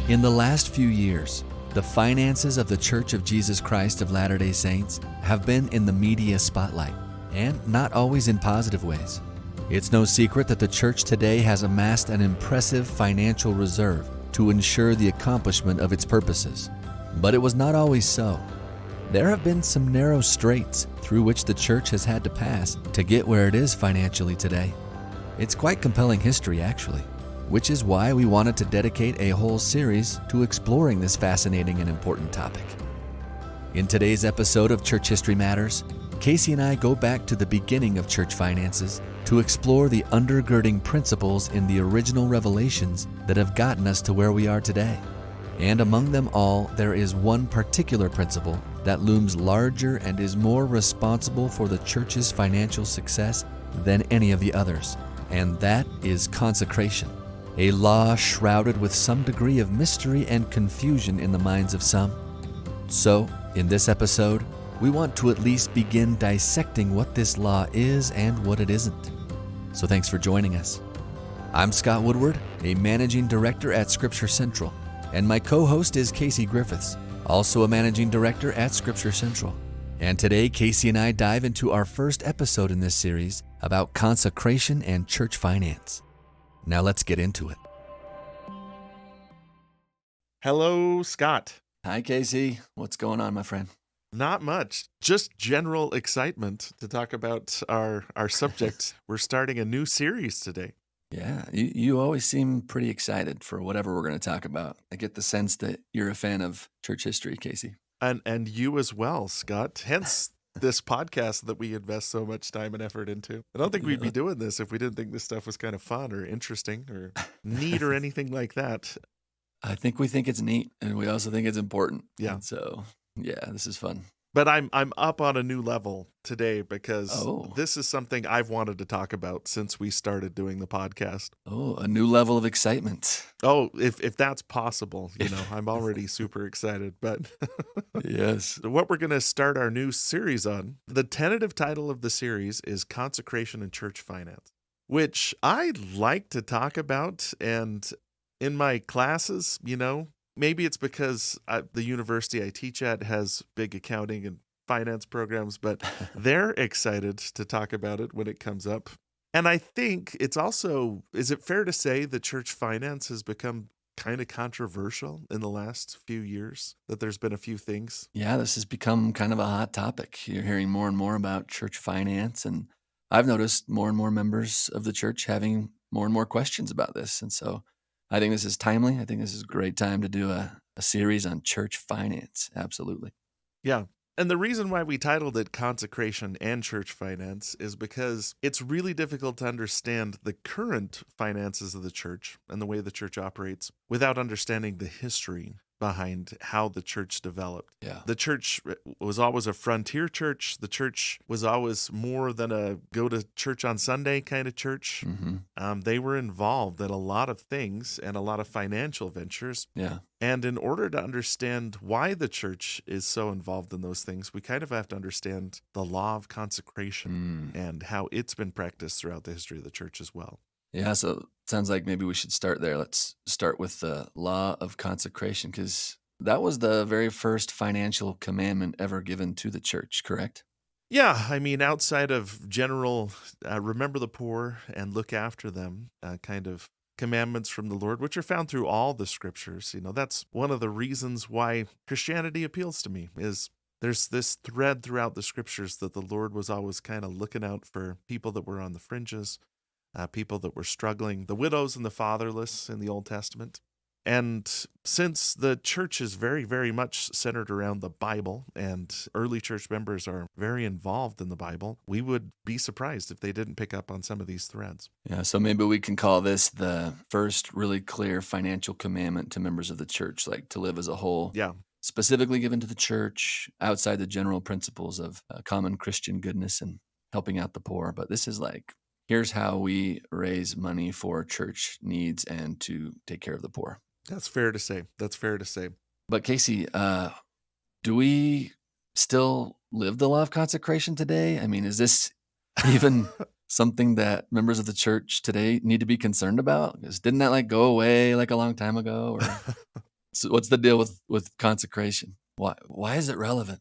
In the last few years, the finances of the Church of Jesus Christ of Latter-day Saints have been in the media spotlight, and not always in positive ways. It's no secret that the church today has amassed an impressive financial reserve to ensure the accomplishment of its purposes. But it was not always so. There have been some narrow straits through which the church has had to pass to get where it is financially today. It's quite compelling history, actually, which is why we wanted to dedicate a whole series to exploring this fascinating and important topic. In today's episode of Church History Matters, Casey and I go back to the beginning of church finances to explore the undergirding principles in the original revelations that have gotten us to where we are today. And among them all, there is one particular principle that looms larger and is more responsible for the church's financial success than any of the others, and that is consecration. A law shrouded with some degree of mystery and confusion in the minds of some. So, in this episode, we want to at least begin dissecting what this law is and what it isn't. So thanks for joining us. I'm Scott Woodward, a managing director at Scripture Central, and my co-host is Casey Griffiths, also a managing director at Scripture Central. And today, Casey and I dive into our first episode in this series about consecration and church finance. Now let's get into it. Hello, Scott. Hi, Casey. What's going on, my friend? Not much. Just general excitement to talk about our subject. We're starting a new series today. Yeah, you always seem pretty excited for whatever we're going to talk about. I get the sense that you're a fan of church history, Casey. And you as well, Scott. Hence this podcast that we invest so much time and effort into. I don't think we'd be doing this if we didn't think this stuff was kind of fun or interesting or neat or anything like that. I think we think it's neat, and we also think it's important. Yeah. And so, yeah, this is fun. But I'm up on a new level today because this is something I've wanted to talk about since we started doing the podcast. Oh, a new level of excitement. Oh, if that's possible, I'm already super excited. But yes, what we're going to start our new series on, the tentative title of the series is Consecration and Church Finance, which I like to talk about. And in my classes, maybe it's because the university I teach at has big accounting and finance programs, but they're excited to talk about it when it comes up. And I think it's also, is it fair to say that church finance has become kind of controversial in the last few years, that there's been a few things? Yeah, this has become kind of a hot topic. You're hearing more and more about church finance, and I've noticed more and more members of the church having more and more questions about this. And so I think this is timely. I think this is a great time to do a series on church finance. Absolutely. Yeah. And the reason why we titled it Consecration and Church Finance is because it's really difficult to understand the current finances of the church and the way the church operates without understanding the history behind how the church developed. Yeah. The church was always a frontier church. The church was always more than a go to church on Sunday kind of church. Mm-hmm. They were involved in a lot of things and a lot of financial ventures. Yeah. And in order to understand why the church is so involved in those things, we kind of have to understand the law of consecration and how it's been practiced throughout the history of the church as well. Yeah, so it sounds like maybe we should start there. Let's start with the law of consecration, because that was the very first financial commandment ever given to the church, correct? Yeah, I mean, outside of general remember the poor and look after them kind of commandments from the Lord, which are found through all the scriptures. That's one of the reasons why Christianity appeals to me, is there's this thread throughout the scriptures that the Lord was always kind of looking out for people that were on the fringes, people that were struggling, the widows and the fatherless in the Old Testament. And since the church is very, very much centered around the Bible and early church members are very involved in the Bible, we would be surprised if they didn't pick up on some of these threads. Yeah, so maybe we can call this the first really clear financial commandment to members of the church, like to live as a whole. Yeah. Specifically given to the church outside the general principles of common Christian goodness and helping out the poor. But this is like, here's how we raise money for church needs and to take care of the poor. That's fair to say. But Casey, do we still live the law of consecration today? I mean, is this even something that members of the church today need to be concerned about? Because didn't that go away a long time ago? Or? So what's the deal with consecration? Why is it relevant?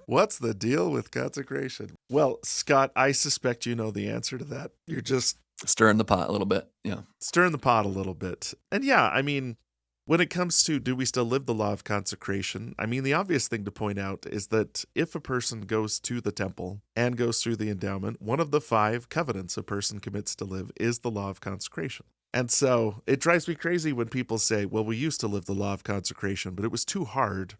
What's the deal with consecration? Well, Scott, I suspect you know the answer to that. You're just Stirring the pot a little bit. Yeah. stirring the pot a little bit. And yeah, I mean, when it comes to do we still live the law of consecration, I mean, the obvious thing to point out is that if a person goes to the temple and goes through the endowment, one of the 5 covenants a person commits to live is the law of consecration. And so it drives me crazy when people say, well, we used to live the law of consecration, but it was too hard.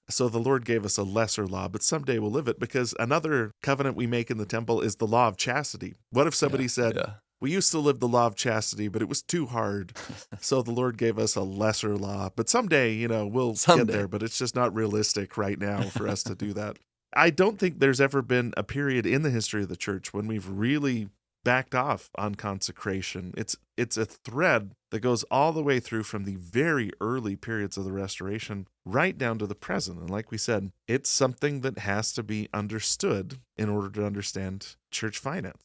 So the Lord gave us a lesser law, but someday we'll live it, because another covenant we make in the temple is the law of chastity. What if somebody said, we used to live the law of chastity, but it was too hard. So the Lord gave us a lesser law, but someday, we'll get there, but it's just not realistic right now for us to do that. I don't think there's ever been a period in the history of the church when we've really backed off on consecration. It's a thread that goes all the way through from the very early periods of the Restoration right down to the present. And like we said, it's something that has to be understood in order to understand church finance.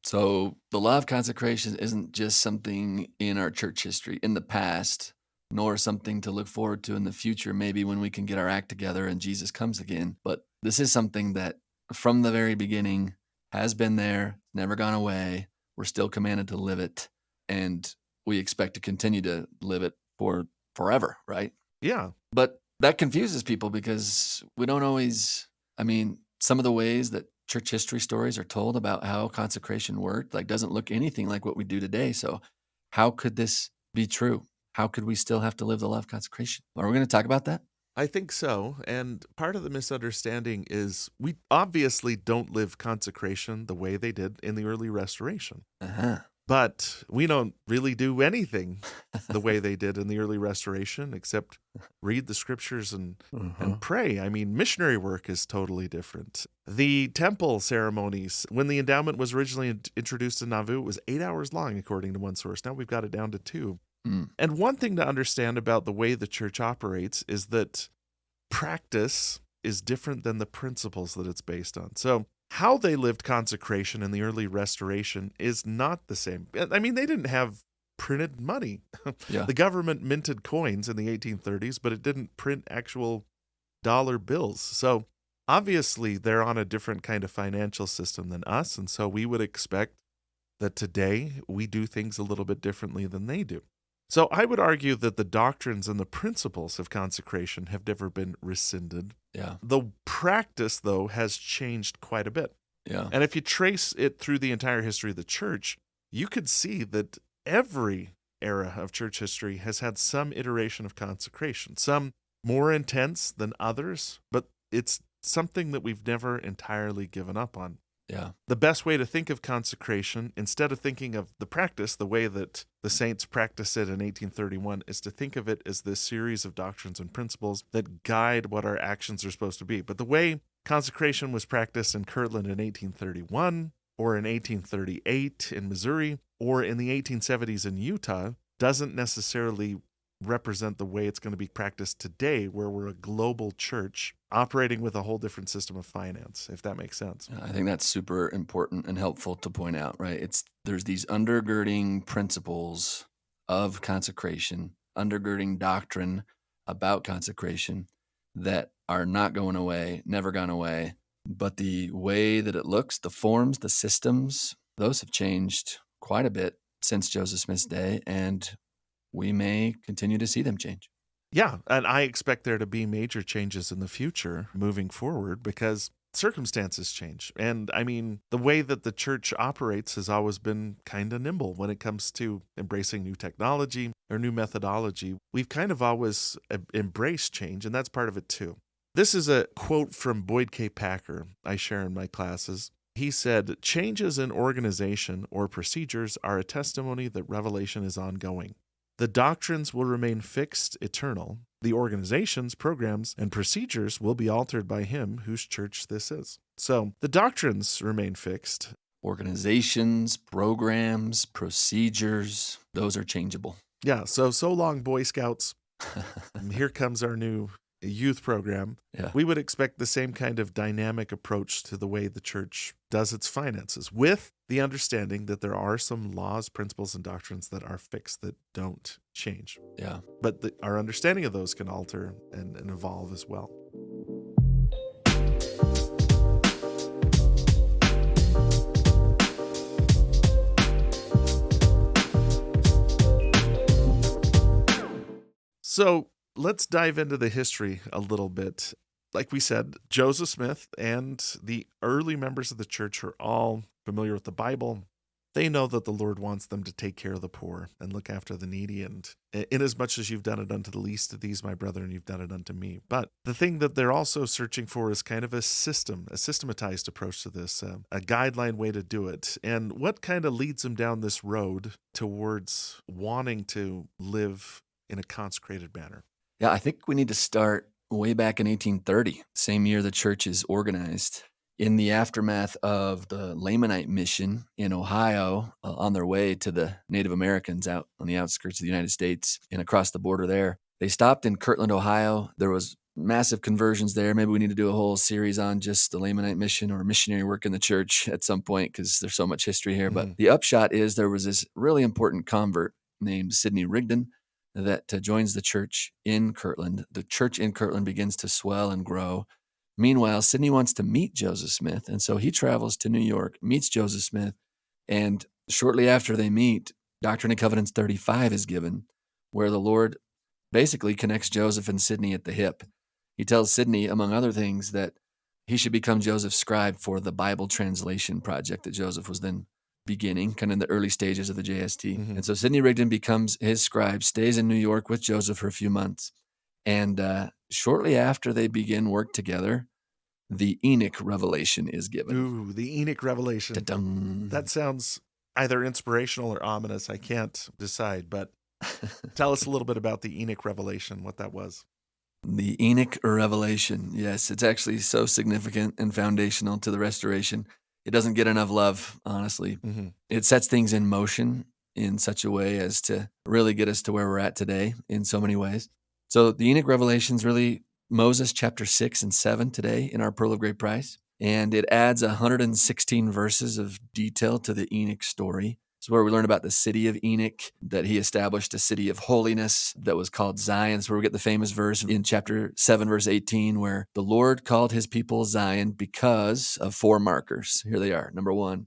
So the law of consecration isn't just something in our church history in the past, nor something to look forward to in the future, maybe when we can get our act together and Jesus comes again. But this is something that from the very beginning has been there, never gone away. We're still commanded to live it, and we expect to continue to live it for forever, right? Yeah. But that confuses people because we don't always, some of the ways that church history stories are told about how consecration worked, doesn't look anything like what we do today. So how could this be true? How could we still have to live the law of consecration? Are we going to talk about that? I think so. And part of the misunderstanding is we obviously don't live consecration the way they did in the early Restoration. But we don't really do anything the way they did in the early Restoration except read the scriptures and pray. I mean, missionary work is totally different. The temple ceremonies, when the endowment was originally introduced in Nauvoo, it was 8 hours long, according to one source. Now we've got it down to 2. And one thing to understand about the way the church operates is that practice is different than the principles that it's based on. So how they lived consecration in the early Restoration is not the same. I mean, they didn't have printed money. Yeah. The government minted coins in the 1830s, but it didn't print actual dollar bills. So obviously they're on a different kind of financial system than us. And so we would expect that today we do things a little bit differently than they do. So I would argue that the doctrines and the principles of consecration have never been rescinded. Yeah. The practice, though, has changed quite a bit. Yeah. And if you trace it through the entire history of the church, you could see that every era of church history has had some iteration of consecration, some more intense than others, but it's something that we've never entirely given up on. Yeah. The best way to think of consecration, instead of thinking of the practice the way that the saints practiced it in 1831, is to think of it as this series of doctrines and principles that guide what our actions are supposed to be. But the way consecration was practiced in Kirtland in 1831, or in 1838 in Missouri, or in the 1870s in Utah, doesn't necessarily represent the way it's going to be practiced today, where we're a global church operating with a whole different system of finance, if that makes sense. I think that's super important and helpful to point out, right? There's these undergirding principles of consecration, undergirding doctrine about consecration that are not going away, never gone away. But the way that it looks, the forms, the systems, those have changed quite a bit since Joseph Smith's day, and we may continue to see them change. Yeah, and I expect there to be major changes in the future moving forward because circumstances change. And I mean, the way that the church operates has always been kind of nimble when it comes to embracing new technology or new methodology. We've kind of always embraced change, and that's part of it too. This is a quote from Boyd K. Packer I share in my classes. He said, "Changes in organization or procedures are a testimony that revelation is ongoing. The doctrines will remain fixed, eternal. The organizations, programs, and procedures will be altered by him whose church this is." So the doctrines remain fixed. Organizations, programs, procedures, those are changeable. Yeah, so long, Boy Scouts. Here comes our new youth program, Yeah. we would expect the same kind of dynamic approach to the way the church does its finances, with the understanding that there are some laws, principles, and doctrines that are fixed that don't change. Yeah. But our understanding of those can alter and evolve as well. So let's dive into the history a little bit. Like we said, Joseph Smith and the early members of the church are all familiar with the Bible. They know that the Lord wants them to take care of the poor and look after the needy. And inasmuch as you've done it unto the least of these, my brethren, you've done it unto me. But the thing that they're also searching for is kind of a systematized approach to this, a guideline way to do it. And what kind of leads them down this road towards wanting to live in a consecrated manner? Yeah, I think we need to start way back in 1830, same year the church is organized. In the aftermath of the Lamanite mission in Ohio, on their way to the Native Americans out on the outskirts of the United States and across the border there, they stopped in Kirtland, Ohio. There was massive conversions there. Maybe we need to do a whole series on just the Lamanite mission or missionary work in the church at some point because there's so much history here. But the upshot is there was this really important convert named Sidney Rigdon that joins the church in Kirtland. The church in Kirtland begins to swell and grow. Meanwhile, Sidney wants to meet Joseph Smith, and so he travels to New York, meets Joseph Smith, and shortly after they meet, Doctrine and Covenants 35 is given, where the Lord basically connects Joseph and Sidney at the hip. He tells Sidney, among other things, that he should become Joseph's scribe for the Bible translation project that Joseph was then beginning, kind of in the early stages of the JST. And so Sidney Rigdon becomes his scribe, stays in New York with Joseph for a few months. And shortly after they begin work together, the Enoch Revelation is given. Ooh, the Enoch Revelation. Da-dum. That sounds either inspirational or ominous. I can't decide, but tell us a little bit about the Enoch Revelation, what that was. The Enoch Revelation. Yes, it's actually so significant and foundational to the restoration. It doesn't get enough love, honestly. It sets things in motion in such a way as to really get us to where we're at today in so many ways. So the Enoch Revelation is really Moses chapter 6 and 7 today in our Pearl of Great Price. And it adds 116 verses of detail to the Enoch story. It's where we learn about the city of Enoch, that he established a city of holiness that was called Zion. It's where we get the famous verse in chapter 7, verse 18, where the Lord called his people Zion because of 4 markers. Here they are. Number 1,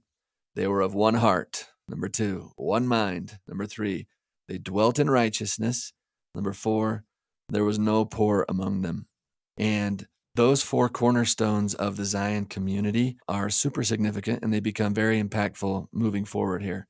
they were of one heart. Number 2, one mind. Number 3, they dwelt in righteousness. Number 4, there was no poor among them. And those 4 cornerstones of the Zion community are super significant, and they become very impactful moving forward here.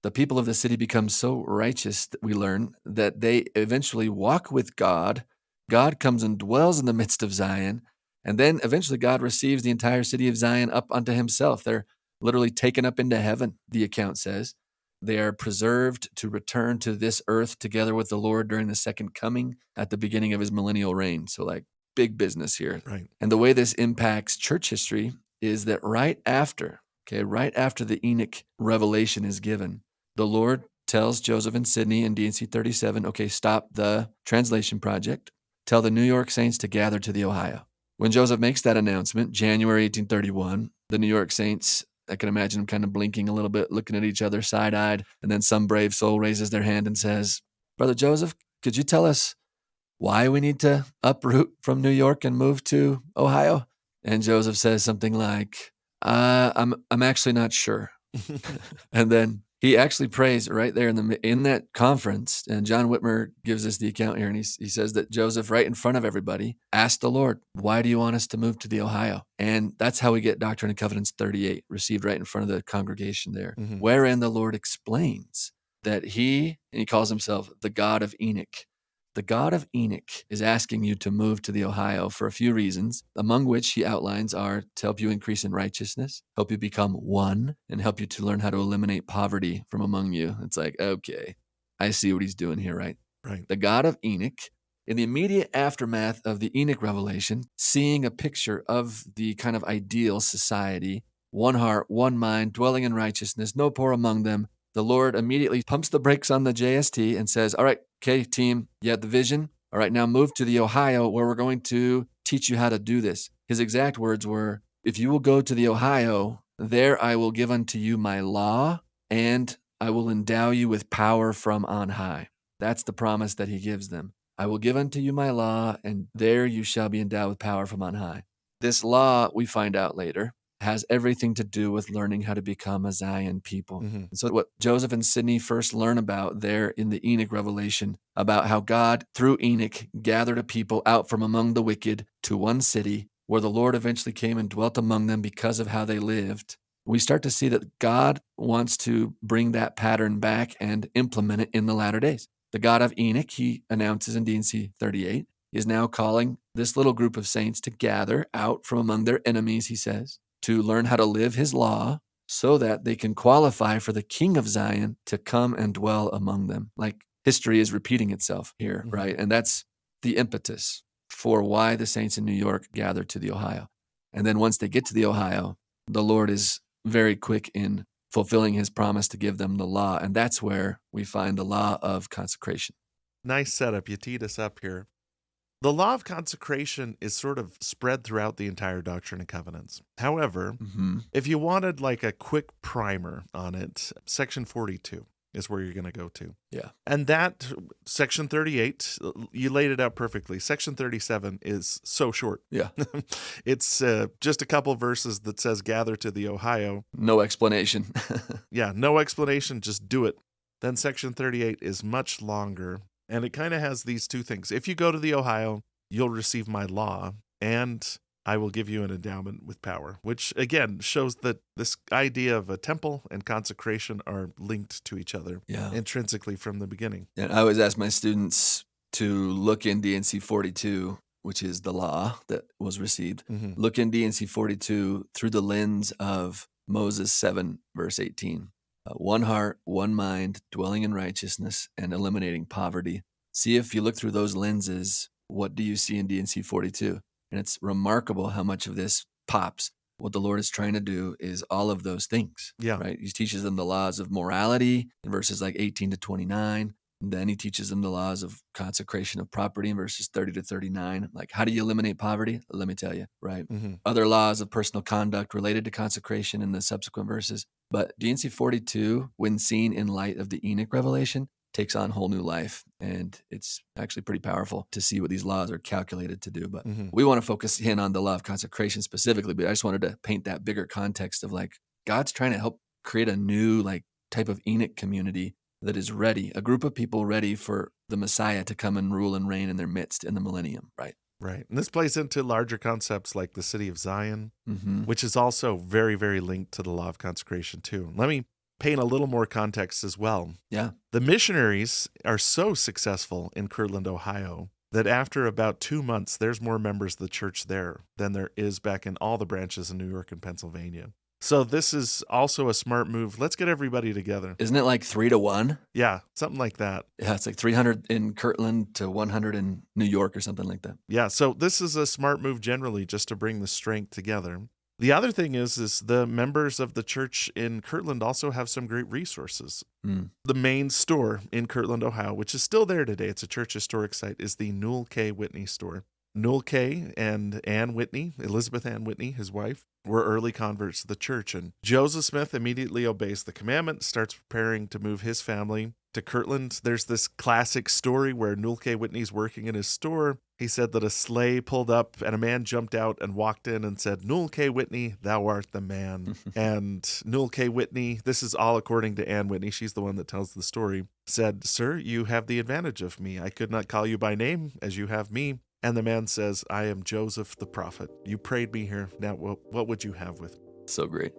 The people of the city become so righteous, that we learn, that they eventually walk with God. God comes and dwells in the midst of Zion, and then eventually God receives the entire city of Zion up unto himself. They're literally taken up into heaven, the account says. They are preserved to return to this earth together with the Lord during the second coming at the beginning of his millennial reign. So like big business here. Right. And the way this impacts church history is that right after the Enoch Revelation is given, the Lord tells Joseph and Sidney in D&C 37, okay, stop the translation project. Tell the New York Saints to gather to the Ohio. When Joseph makes that announcement, January 1831, the New York Saints, I can imagine them kind of blinking a little bit, looking at each other side-eyed, and then some brave soul raises their hand and says, Brother Joseph, could you tell us why we need to uproot from New York and move to Ohio? And Joseph says something like, I'm actually not sure. And then he actually prays right there in that conference. And John Whitmer gives us the account here, and he says that Joseph, right in front of everybody, asked the Lord, why do you want us to move to the Ohio? And that's how we get Doctrine and Covenants 38, received right in front of the congregation there, wherein the Lord explains that he calls himself the God of Enoch. The God of Enoch is asking you to move to the Ohio for a few reasons, among which he outlines are to help you increase in righteousness, help you become one, and help you to learn how to eliminate poverty from among you. It's like, okay, I see what he's doing here, right? Right. The God of Enoch, in the immediate aftermath of the Enoch Revelation, seeing a picture of the kind of ideal society, one heart, one mind, dwelling in righteousness, no poor among them, the Lord immediately pumps the brakes on the JST and says, all right, okay, team, you had the vision. All right, now move to the Ohio where we're going to teach you how to do this. His exact words were, if you will go to the Ohio, there I will give unto you my law, and I will endow you with power from on high. That's the promise that he gives them. I will give unto you my law, and there you shall be endowed with power from on high. This law, we find out later, has everything to do with learning how to become a Zion people. Mm-hmm. And so what Joseph and Sidney first learn about there in the Enoch Revelation, about how God, through Enoch, gathered a people out from among the wicked to one city, where the Lord eventually came and dwelt among them because of how they lived. We start to see that God wants to bring that pattern back and implement it in the latter days. The God of Enoch, he announces in D&C 38, is now calling this little group of saints to gather out from among their enemies, he says, to learn how to live his law so that they can qualify for the King of Zion to come and dwell among them. Like history is repeating itself here, Mm-hmm. right? And that's the impetus for why the saints in New York gathered to the Ohio. And then once they get to the Ohio, the Lord is very quick in fulfilling his promise to give them the law. And that's where we find the law of consecration. Nice setup. You teed us up here. The law of consecration is sort of spread throughout the entire Doctrine and Covenants. However, if you wanted like a quick primer on it, section 42 is where you're going to go to. Yeah. And that, section 38, you laid it out perfectly. Section 37 is so short. Yeah. It's just a couple verses that says, gather to the Ohio. No explanation. Yeah, no explanation, just do it. Then section 38 is much longer, and it kind of has these two things. If you go to the Ohio, you'll receive my law, and I will give you an endowment with power, which again shows that this idea of a temple and consecration are linked to each other intrinsically from the beginning. And I always ask my students to look in D&C 42, which is the law that was received. Mm-hmm. Look in D&C 42 through the lens of Moses 7, verse 18. One heart, one mind, dwelling in righteousness, and eliminating poverty. See if you look through those lenses, what do you see in D&C 42? And it's remarkable how much of this pops. What the Lord is trying to do is all of those things. Yeah. Right? He teaches them the laws of morality in verses like 18 to 29. And then he teaches them the laws of consecration of property in verses 30 to 39. Like, how do you eliminate poverty? Let me tell you, right? Mm-hmm. Other laws of personal conduct related to consecration in the subsequent verses. But D&C 42, when seen in light of the Enoch Revelation, takes on whole new life. And it's actually pretty powerful to see what these laws are calculated to do. But we want to focus in on the law of consecration specifically, but I just wanted to paint that bigger context of like, God's trying to help create a new like type of Enoch community that is ready, a group of people ready for the Messiah to come and rule and reign in their midst in the millennium, right? Right. And this plays into larger concepts like the city of Zion, Mm-hmm. which is also very, very linked to the law of consecration too. Let me paint a little more context as well. Yeah. The missionaries are so successful in Kirtland, Ohio, that after about 2 months, there's more members of the church there than there is back in all the branches in New York and Pennsylvania. So this is also a smart move. Let's get everybody together. Isn't it like 3 to 1? Yeah, something like that. Yeah, it's like 300 in Kirtland to 100 in New York or something like that. Yeah, so this is a smart move generally just to bring the strength together. The other thing is the members of the church in Kirtland also have some great resources. The main store in Kirtland, Ohio, which is still there today, it's a church historic site, is the Newell K. Whitney store. Newell K. and Ann Whitney, Elizabeth Ann Whitney, his wife, were early converts to the church. And Joseph Smith immediately obeys the commandment, starts preparing to move his family to Kirtland. There's this classic story where Newell K. Whitney's working in his store. He said that a sleigh pulled up and a man jumped out and walked in and said, "Newell K. Whitney, thou art the man." And Newell K. Whitney, this is all according to Ann Whitney, she's the one that tells the story, said, "Sir, you have the advantage of me. I could not call you by name as you have me." And the man says, "I am Joseph the prophet. You prayed me here. Now what would you have with me?" So great.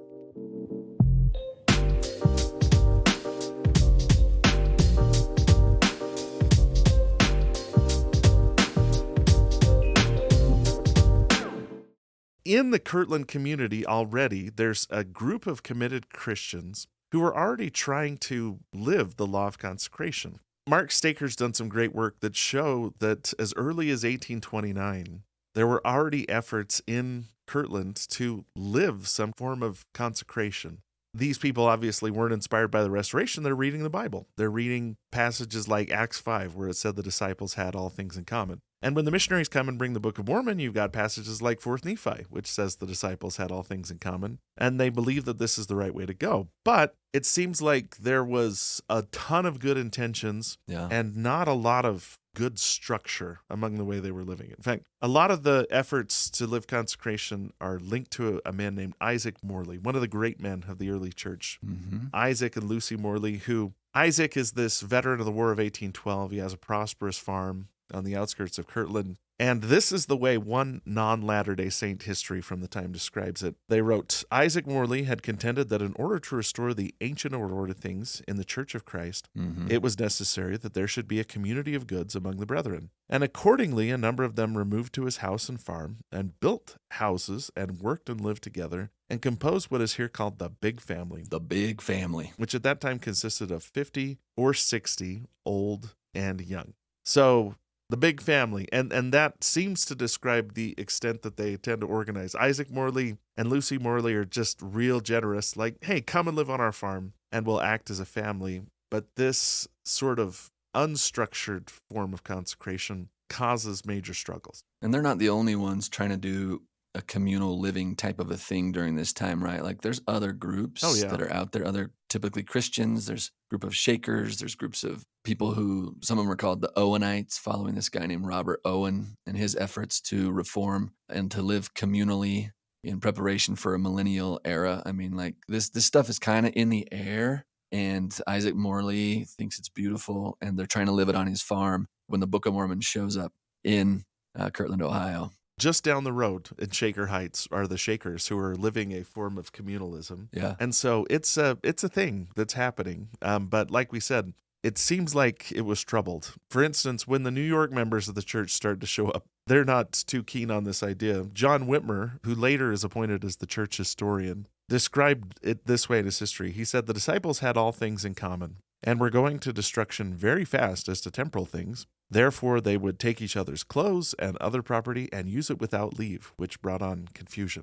In the Kirtland community already, there's a group of committed Christians who are already trying to live the law of consecration. Mark Staker's done some great work that show that as early as 1829, there were already efforts in Kirtland to live some form of consecration. these people obviously weren't inspired by the restoration. They're reading the Bible. They're reading passages like Acts 5, where it said the disciples had all things in common. And when the missionaries come and bring the Book of Mormon, you've got passages like 4th Nephi, which says the disciples had all things in common. And they believe that this is the right way to go. But it seems like there was a ton of good intentions and not a lot of good structure among the way they were living. In fact, a lot of the efforts to live consecration are linked to a man named Isaac Morley, one of the great men of the early church. Isaac and Lucy Morley, who Isaac is this veteran of the War of 1812. He has a prosperous farm on the outskirts of Kirtland. And this is the way one non-Latter-day Saint history from the time describes it. They wrote, Isaac Morley had contended that in order to restore the ancient order of things in the Church of Christ, it was necessary that there should be a community of goods among the brethren. And accordingly, a number of them removed to his house and farm, and built houses, and worked and lived together, and composed what is here called the Big Family. The Big Family. Which at that time consisted of 50 or 60, old and young. So the Big Family, and that seems to describe the extent that they tend to organize. Isaac Morley and Lucy Morley are just real generous, like, hey, come and live on our farm, and we'll act as a family. But this sort of unstructured form of consecration causes major struggles. And they're not the only ones trying to do a communal living type of a thing during this time, right? Like there's other groups that are out there, other typically Christians. There's a group of Shakers. There's groups of people who, some of them are called the Owenites, following this guy named Robert Owen and his efforts to reform and to live communally in preparation for a millennial era. I mean, like this stuff is kind of in the air, and Isaac Morley thinks it's beautiful, and they're trying to live it on his farm when the Book of Mormon shows up in Kirtland, Ohio. Just down the road in Shaker Heights are the Shakers, who are living a form of communalism. Yeah. And so it's a thing that's happening. But like we said, it seems like it was troubled. For instance, when the New York members of the church started to show up, they're not too keen on this idea. John Whitmer, who later is appointed as the church historian, described it this way in his history. He said, the disciples had all things in common, and were going to destruction very fast as to temporal things. Therefore, they would take each other's clothes and other property and use it without leave, which brought on confusion.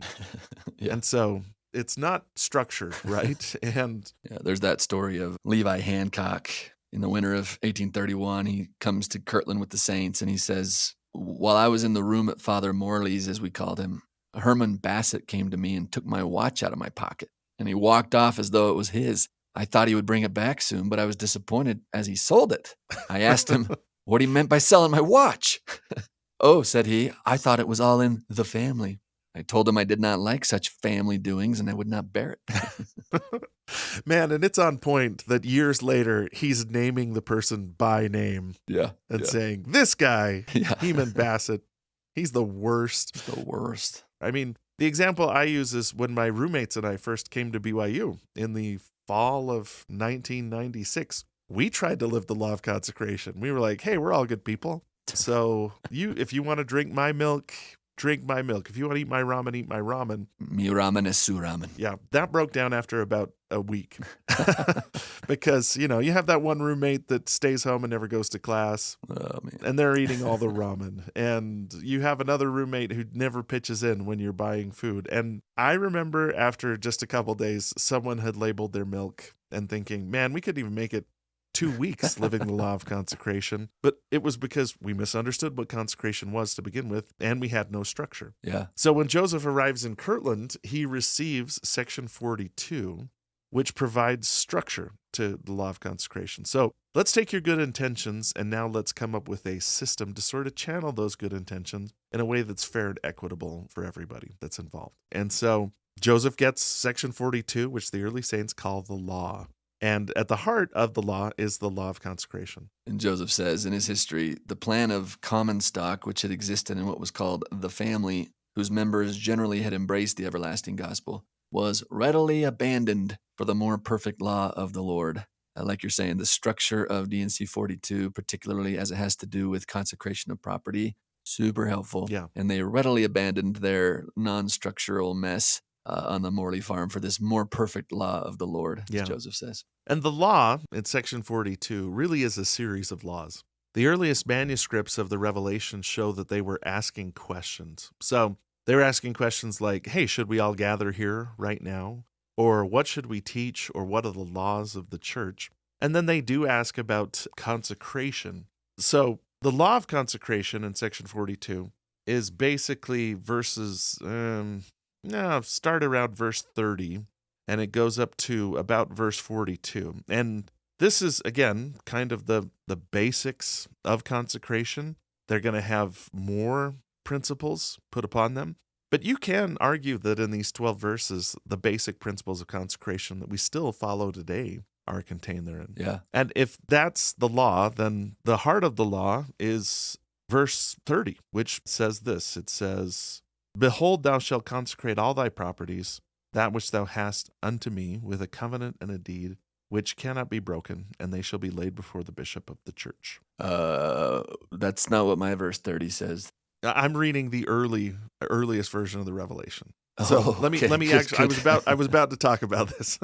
And so it's not structured, right? And there's that story of Levi Hancock in the winter of 1831. He comes to Kirtland with the saints, and he says, while I was in the room at Father Morley's, as we called him, Herman Bassett came to me and took my watch out of my pocket, and he walked off as though it was his. I thought he would bring it back soon, but I was disappointed as he sold it. I asked him what he meant by selling my watch. Oh, said he, I thought it was all in the family. I told him I did not like such family doings and I would not bear it. Man, and it's on point that years later, he's naming the person by name. And saying, this guy, Heman Bassett, he's the worst. The worst. I mean, the example I use is when my roommates and I first came to BYU in the fall of 1996. We tried to live the law of consecration. We were like, hey, we're all good people. So if you want to drink my milk, drink my milk. If you want to eat my ramen, eat my ramen. Mi ramen es su ramen. Yeah, that broke down after about a week. Because, you have that one roommate that stays home and never goes to class. Oh, man. And they're eating all the ramen. And you have another roommate who never pitches in when you're buying food. And I remember after just a couple days, someone had labeled their milk and thinking, man, we couldn't even make it 2 weeks living the law of consecration. But it was because we misunderstood what consecration was to begin with, and we had no structure. Yeah. So when Joseph arrives in Kirtland, he receives Section 42, which provides structure to the law of consecration. So let's take your good intentions, and now let's come up with a system to sort of channel those good intentions in a way that's fair and equitable for everybody that's involved. And so Joseph gets Section 42, which the early saints call the law. And at the heart of the law is the law of consecration. And Joseph says in his history, the plan of common stock, which had existed in what was called the family, whose members generally had embraced the everlasting gospel, was readily abandoned for the more perfect law of the Lord. Like you're saying, the structure of DNC 42, particularly as it has to do with consecration of property, super helpful. Yeah. And they readily abandoned their non-structural mess on the Morley farm for this more perfect law of the Lord, as Joseph says. And the law in Section 42 really is a series of laws. The earliest manuscripts of the Revelation show that they were asking questions. So they were asking questions like, hey, should we all gather here right now? or what should we teach, or what are the laws of the church? And then they do ask about consecration. So the law of consecration in section 42 is basically verses, start around verse 30, and it goes up to about verse 42. And this is, again, kind of the basics of consecration. They're going to have more principles put upon them. But you can argue that in these 12 verses, the basic principles of consecration that we still follow today are contained therein. Yeah. And if that's the law, then the heart of the law is verse 30, which says this. It says, "Behold, thou shalt consecrate all thy properties, that which thou hast unto me, with a covenant and a deed, which cannot be broken, and they shall be laid before the bishop of the church." That's not what my verse 30 says. I'm reading the earliest version of the Revelation. So let me good, actually. good. I was about to talk about this.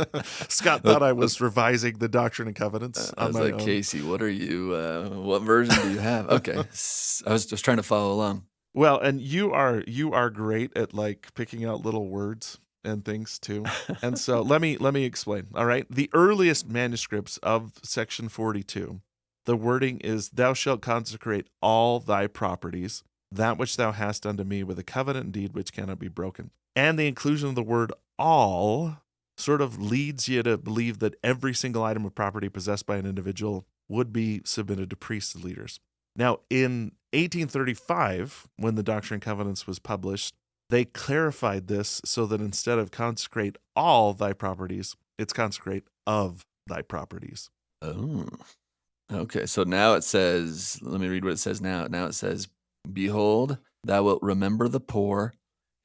Scott thought I was revising the Doctrine and Covenants I on was my like, own. Casey, what are you? What version do you have? Okay, I was just trying to follow along. Well, and you are great at like picking out little words and things too. And so let me explain. All right, the earliest manuscripts of section 42, the wording is, "Thou shalt consecrate all thy properties, that which thou hast unto me, with a covenant and deed which cannot be broken." And the inclusion of the word "all" sort of leads you to believe that every single item of property possessed by an individual would be submitted to priests and leaders. Now, in 1835, when the Doctrine and Covenants was published, they clarified this so that instead of "consecrate all thy properties," it's "consecrate of thy properties." Oh, okay. So now it says, let me read what it says now. Now it says, "Behold, thou wilt remember the poor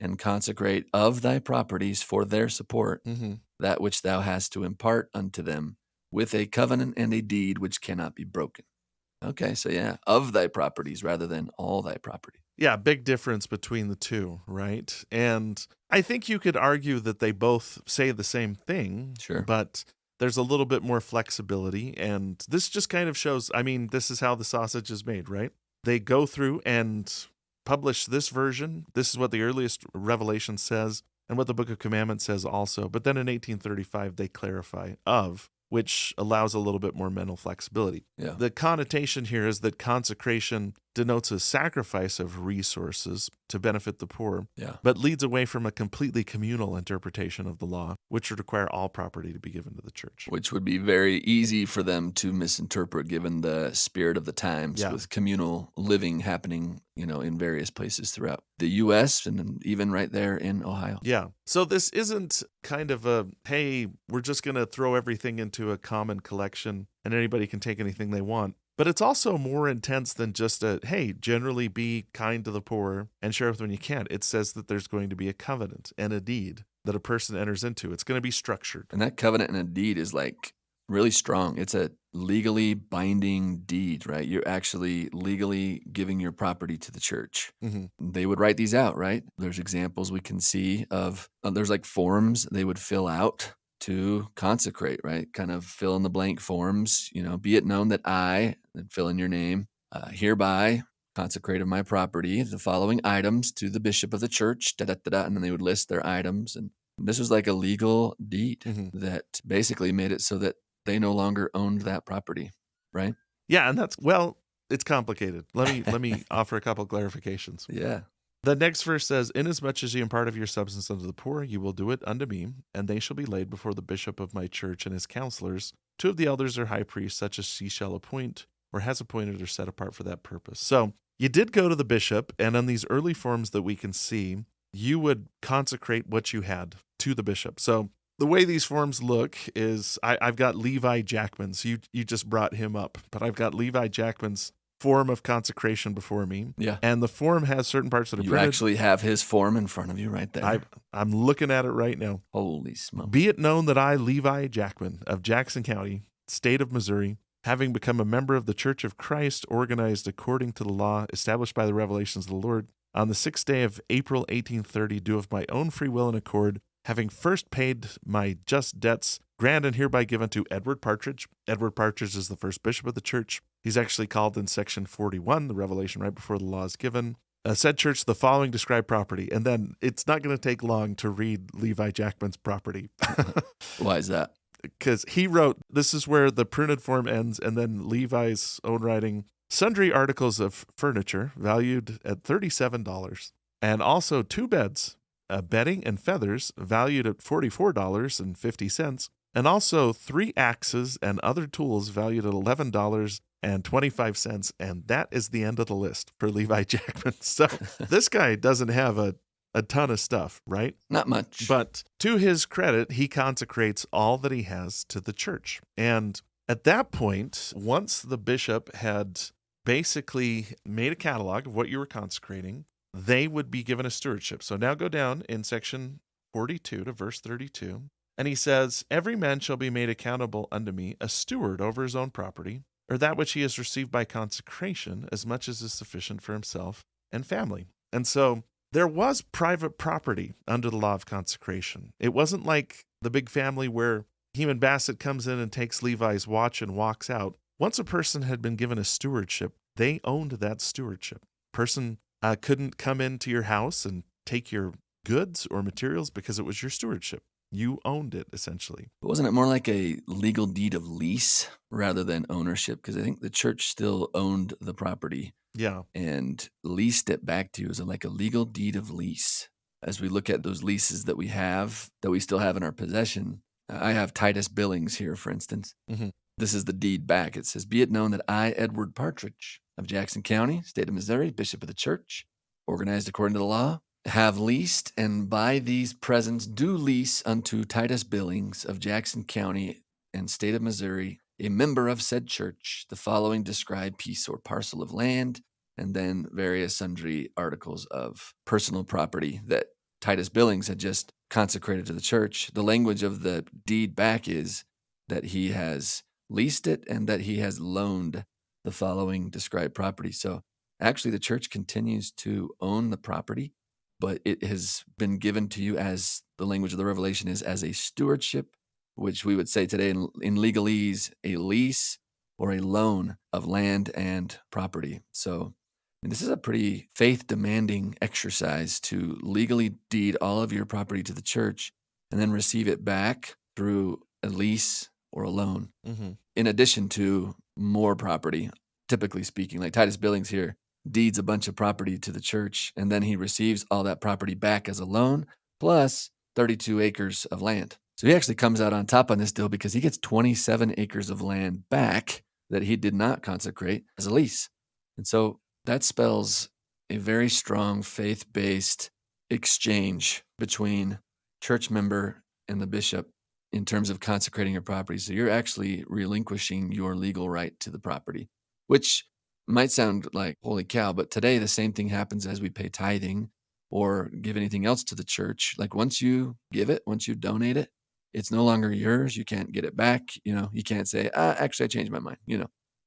and consecrate of thy properties for their support, that which thou hast to impart unto them, with a covenant and a deed which cannot be broken." Okay, so yeah, of thy properties rather than all thy property. Yeah, big difference between the two, right? And I think you could argue that they both say the same thing, Sure. but there's a little bit more flexibility. And this just kind of shows, I mean, this is how the sausage is made, right? They go through and publish this version. This is what the earliest Revelation says and what the Book of Commandments says also. But then in 1835, they clarify "of," which allows a little bit more mental flexibility. Yeah. The connotation here is that consecration denotes a sacrifice of resources to benefit the poor, Yeah. but leads away from a completely communal interpretation of the law, which would require all property to be given to the church. Which would be very easy for them to misinterpret given the spirit of the times, Yeah. with communal living happening, in various places throughout the U.S. and even right there in Ohio. Yeah. So this isn't kind of a, hey, we're just going to throw everything into a common collection and anybody can take anything they want. But it's also more intense than just a, hey, generally be kind to the poor and share with when you can. It says that there's going to be a covenant and a deed that a person enters into. It's going to be structured. And that covenant and a deed is like really strong. It's a legally binding deed, right? You're actually legally giving your property to the church. They would write these out, right? There's examples we can see of, there's like forms they would fill out to consecrate, right? Kind of fill in the blank forms, be it known that I, and fill in your name, hereby consecrate of my property the following items to the bishop of the church, and then they would list their items. And this was like a legal deed that basically made it so that they no longer owned that property, right? Yeah, and it's complicated. Let me offer a couple clarifications. Yeah. The next verse says, "Inasmuch as ye impart of your substance unto the poor, you will do it unto me, and they shall be laid before the bishop of my church and his counselors, 2 of the elders or high priests, such as he shall appoint, or has appointed or set apart for that purpose." So you did go to the bishop, and on these early forms that we can see, you would consecrate what you had to the bishop. So the way these forms look is, I've got Levi Jackman's. You just brought him up, but I've got Levi Jackman's form of consecration before me. Yeah. And the form has certain parts that are You printed. actually have his form in front of you right there. I'm looking at it right now. Holy smoke. "Be it known that I, Levi Jackman of Jackson County, state of Missouri, having become a member of the Church of Christ, organized according to the law established by the revelations of the Lord, on the 6th day of April 1830, do of my own free will and accord, having first paid my just debts, grant and hereby given to Edward Partridge." Edward Partridge is the first bishop of the church. He's actually called in section 41, the Revelation right before the law is given. said church the following described property. And then it's not going to take long to read Levi Jackman's property. Why is that? Because he wrote, this is where the printed form ends, and then Levi's own writing, sundry articles of furniture valued at $37, and also 2 beds, bedding and feathers valued at $44.50, and also 3 axes and other tools valued at $11.25, and that is the end of the list for Levi Jackman. So this guy doesn't have a ton of stuff, right? Not much. But to his credit, he consecrates all that he has to the church. And at that point, once the bishop had basically made a catalog of what you were consecrating, they would be given a stewardship. So now go down in section 42 to verse 32. And he says, every man shall be made accountable unto me, a steward over his own property, or that which he has received by consecration, as much as is sufficient for himself and family. And so there was private property under the law of consecration. It wasn't like the big family where Heman Bassett comes in and takes Levi's watch and walks out. Once a person had been given a stewardship, they owned that stewardship. Person couldn't come into your house and take your goods or materials because it was your stewardship. You owned it, essentially. But wasn't it more like a legal deed of lease rather than ownership? Because I think the church still owned the property. Yeah. And leased it back to you as like a legal deed of lease. As we look at those leases that we have, that we still have in our possession, I have Titus Billings here, for instance. Mm-hmm. This is the deed back. It says, be it known that I, Edward Partridge of Jackson County, state of Missouri, bishop of the church, organized according to the law, have leased and by these presents do lease unto Titus Billings of Jackson County and state of Missouri, a member of said church, the following described piece or parcel of land, and then various sundry articles of personal property that Titus Billings had just consecrated to the church. The language of the deed back is that he has leased it and that he has loaned the following described property. So actually the church continues to own the property, but it has been given to you, as the language of the Revelation is, as a stewardship, which we would say today in legalese, a lease or a loan of land and property. So this is a pretty faith-demanding exercise to legally deed all of your property to the church and then receive it back through a lease or a loan, in addition to more property, typically speaking. Like Titus Billings here deeds a bunch of property to the church, and then he receives all that property back as a loan, plus 32 acres of land. So he actually comes out on top on this deal because he gets 27 acres of land back that he did not consecrate as a lease. And so that spells a very strong faith-based exchange between church member and the bishop in terms of consecrating your property. So you're actually relinquishing your legal right to the property, which might sound like, holy cow, but today the same thing happens as we pay tithing or give anything else to the church. Like once you give it, once you donate it, it's no longer yours. You can't get it back. You can't say, actually, I changed my mind.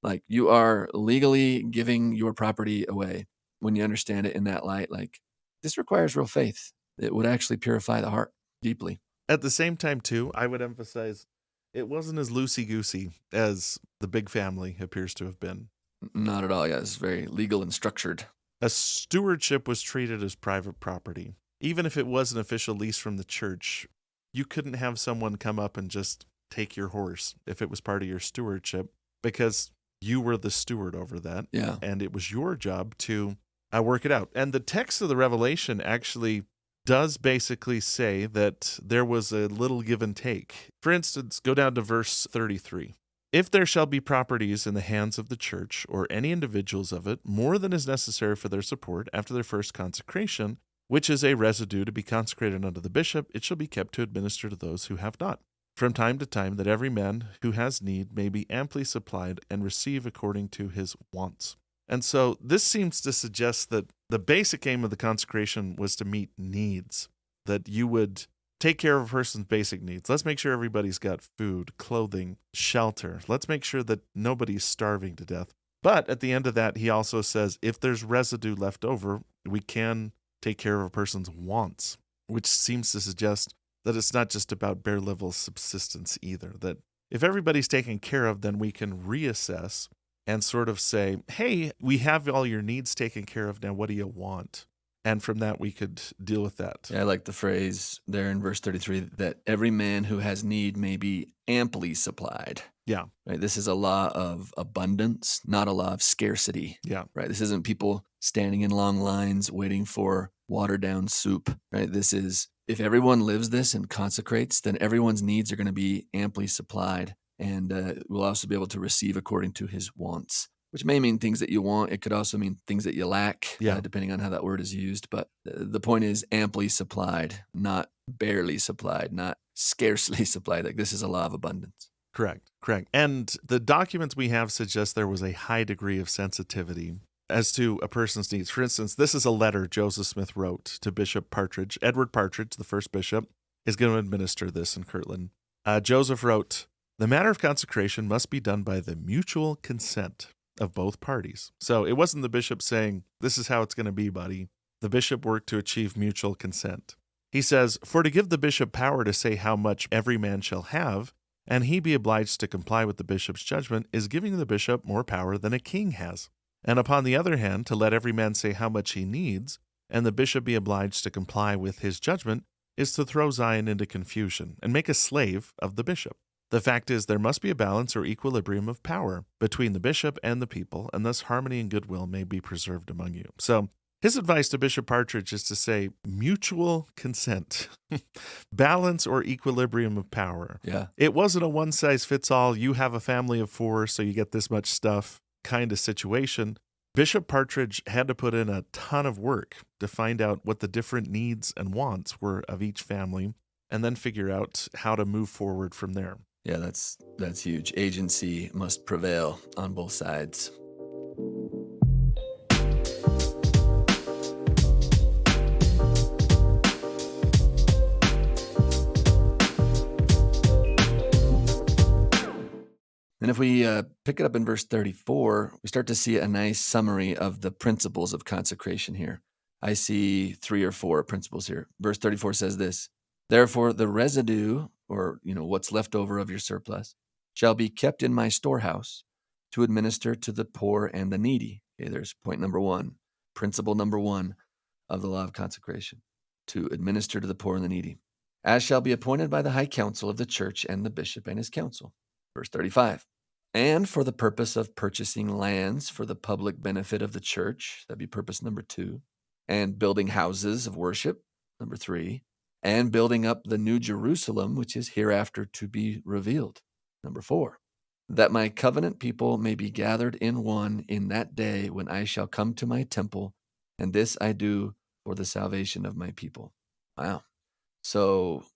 Like you are legally giving your property away. When you understand it in that light, like this requires real faith. It would actually purify the heart deeply. At the same time, too, I would emphasize it wasn't as loosey-goosey as the big family appears to have been. Not at all. Yeah, it's very legal and structured. A stewardship was treated as private property. Even if it was an official lease from the church, you couldn't have someone come up and just take your horse if it was part of your stewardship, because you were the steward over that. Yeah. And it was your job to work it out. And the text of the Revelation actually does basically say that there was a little give and take. For instance, go down to verse 33. If there shall be properties in the hands of the church or any individuals of it, more than is necessary for their support after their first consecration, which is a residue to be consecrated unto the bishop, it shall be kept to administer to those who have not, from time to time, that every man who has need may be amply supplied and receive according to his wants. And so this seems to suggest that the basic aim of the consecration was to meet needs, that you would take care of a person's basic needs. Let's make sure everybody's got food, clothing, shelter. Let's make sure that nobody's starving to death. But at the end of that, he also says, if there's residue left over, we can take care of a person's wants, which seems to suggest that it's not just about bare level subsistence either, that if everybody's taken care of, then we can reassess and sort of say, hey, we have all your needs taken care of. Now, what do you want? And from that, we could deal with that. Yeah, I like the phrase there in verse 33 that every man who has need may be amply supplied. Yeah. Right. This is a law of abundance, not a law of scarcity. Yeah. Right. This isn't people standing in long lines waiting for watered down soup. Right. This is, if everyone lives this and consecrates, then everyone's needs are going to be amply supplied, and we'll also be able to receive according to his wants, which may mean things that you want. It could also mean things that you lack, depending on how that word is used. But the point is amply supplied, not barely supplied, not scarcely supplied. Like, this is a law of abundance. Correct. And the documents we have suggest there was a high degree of sensitivity as to a person's needs. For instance, this is a letter Joseph Smith wrote to Bishop Partridge. Edward Partridge, the first bishop, is going to administer this in Kirtland. Joseph wrote, "The matter of consecration must be done by the mutual consent of both parties." So it wasn't the bishop saying, this is how it's going to be, buddy. The bishop worked to achieve mutual consent. He says, "For to give the bishop power to say how much every man shall have, and he be obliged to comply with the bishop's judgment, is giving the bishop more power than a king has. And upon the other hand, to let every man say how much he needs, and the bishop be obliged to comply with his judgment, is to throw Zion into confusion and make a slave of the bishop. The fact is, there must be a balance or equilibrium of power between the bishop and the people, and thus harmony and goodwill may be preserved among you." So his advice to Bishop Partridge is to say mutual consent, balance or equilibrium of power. Yeah. It wasn't a one-size-fits-all, you have a family of 4, so you get this much stuff kind of situation. Bishop Partridge had to put in a ton of work to find out what the different needs and wants were of each family, and then figure out how to move forward from there. Yeah, that's huge. Agency must prevail on both sides. And if we pick it up in verse 34, we start to see a nice summary of the principles of consecration here. I see 3 or 4 principles here. Verse 34 says this: "Therefore the residue, or what's left over of your surplus, shall be kept in my storehouse to administer to the poor and the needy." Okay, there's point number 1, principle number 1 of the law of consecration: to administer to the poor and the needy, "as shall be appointed by the high council of the church and the bishop and his council." Verse 35, "And for the purpose of purchasing lands for the public benefit of the church," that'd be purpose number 2, "and building houses of worship," number 3, "and building up the new Jerusalem, which is hereafter to be revealed," number 4, "that my covenant people may be gathered in one in that day when I shall come to my temple, and this I do for the salvation of my people." Wow. So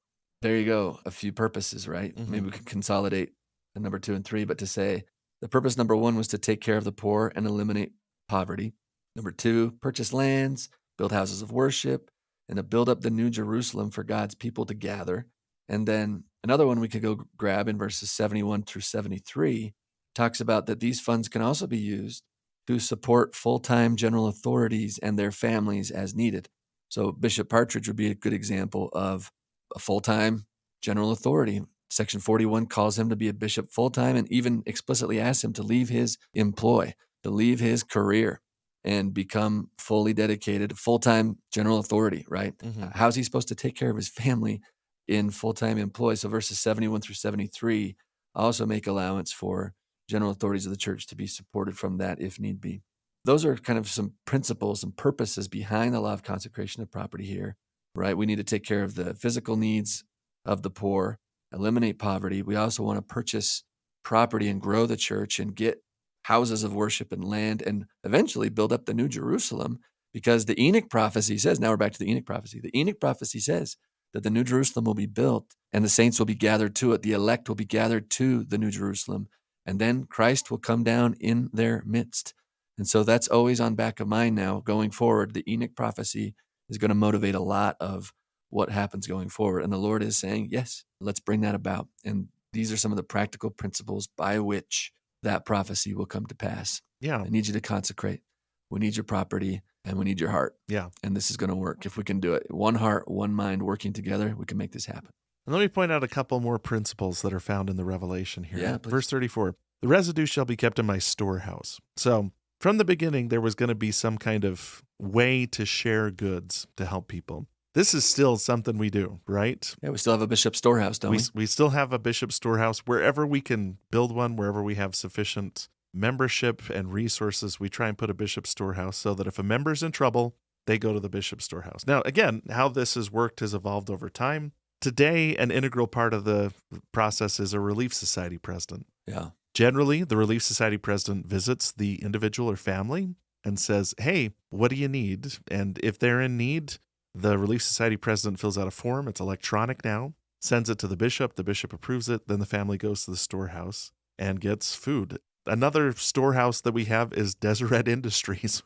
there you go. A few purposes, right? Mm-hmm. Maybe we could consolidate the number 2 and 3, but to say the purpose number 1 was to take care of the poor and eliminate poverty. Number 2, purchase lands, build houses of worship, and to build up the new Jerusalem for God's people to gather. And then another one we could go grab in verses 71 through 73 talks about that these funds can also be used to support full-time general authorities and their families as needed. So Bishop Partridge would be a good example of a full-time general authority. Section 41 calls him to be a bishop full-time and even explicitly asks him to leave his employ, to leave his career and become fully dedicated, full-time general authority, right? Mm-hmm. How's he supposed to take care of his family in full-time employ? So verses 71 through 73 also make allowance for general authorities of the church to be supported from that if need be. Those are kind of some principles and purposes behind the law of consecration of property here, right? We need to take care of the physical needs of the poor, eliminate poverty. We also want to purchase property and grow the church and get houses of worship and land and eventually build up the new Jerusalem, because the Enoch prophecy says, now we're back to the Enoch prophecy. The Enoch prophecy says that the new Jerusalem will be built and the saints will be gathered to it. The elect will be gathered to the new Jerusalem, and then Christ will come down in their midst. And so that's always on back of mind now going forward. The Enoch prophecy is going to motivate a lot of what happens going forward. And the Lord is saying, yes, let's bring that about. And these are some of the practical principles by which that prophecy will come to pass. Yeah. I need you to consecrate. We need your property and we need your heart. Yeah. And this is going to work. If we can do it, one heart, one mind working together, we can make this happen. And let me point out a couple more principles that are found in the Revelation here. Yeah, please. Verse 34, The residue shall be kept in my storehouse. So from the beginning, there was going to be some kind of way to share goods to help people. This is still something we do, right? Yeah, we still have a bishop's storehouse, don't we? We still have a bishop's storehouse. Wherever we can build one, wherever we have sufficient membership and resources, we try and put a bishop's storehouse so that if a member's in trouble, they go to the bishop's storehouse. Now, again, how this has worked has evolved over time. Today, an integral part of the process is a Relief Society president. Yeah. Generally, the Relief Society president visits the individual or family and says, hey, what do you need? And if they're in need, the Relief Society president fills out a form. It's electronic now, sends it to the bishop approves it, then the family goes to the storehouse and gets food. Another storehouse that we have is Deseret Industries,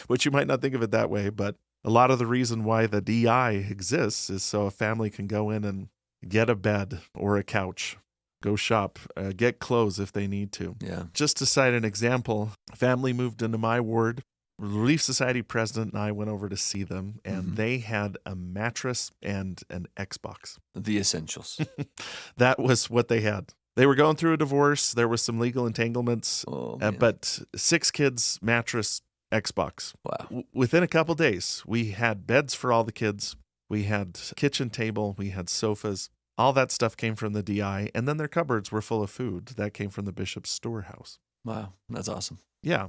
which you might not think of it that way, but a lot of the reason why the DI exists is so a family can go in and get a bed or a couch, go shop, get clothes if they need to. Yeah. Just to cite an example, a family moved into my ward. Relief Society president and I went over to see them, and they had a mattress and an Xbox. The essentials. That was what they had. They were going through a divorce. There was some legal entanglements, but 6 kids, mattress, Xbox. Wow. Within a couple days, we had beds for all the kids. We had kitchen table. We had sofas. All that stuff came from the DI, and then their cupboards were full of food. That came from the bishop's storehouse. Wow. That's awesome. Yeah.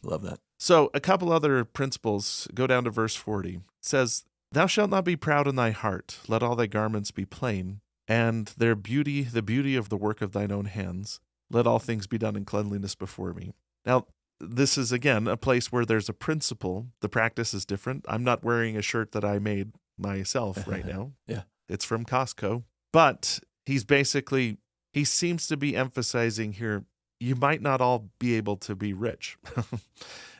Love that. So a couple other principles, go down to verse 40. It says, thou shalt not be proud in thy heart. Let all thy garments be plain, and their beauty, the beauty of the work of thine own hands. Let all things be done in cleanliness before me. Now, this is, again, a place where there's a principle. The practice is different. I'm not wearing a shirt that I made myself right now. Yeah. It's from Costco. But he seems to be emphasizing here, you might not all be able to be rich.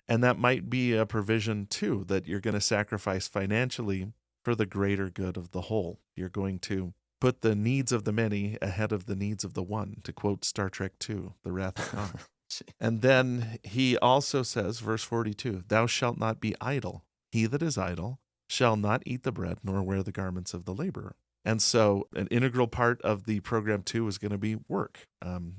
And that might be a provision, too, that you're going to sacrifice financially for the greater good of the whole. You're going to put the needs of the many ahead of the needs of the one, to quote Star Trek II, The Wrath of Khan. And then he also says, verse 42, thou shalt not be idle. He that is idle shall not eat the bread, nor wear the garments of the laborer. And so an integral part of the program, too, is going to be work.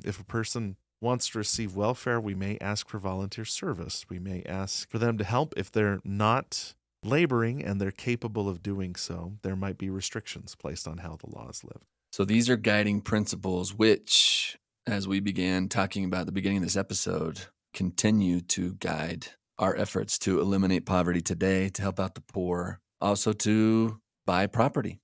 If a person wants to receive welfare, we may ask for volunteer service. We may ask for them to help. If they're not laboring and they're capable of doing so, there might be restrictions placed on how the law is lived. So these are guiding principles which, as we began talking about at the beginning of this episode, continue to guide our efforts to eliminate poverty today, to help out the poor, also to buy property,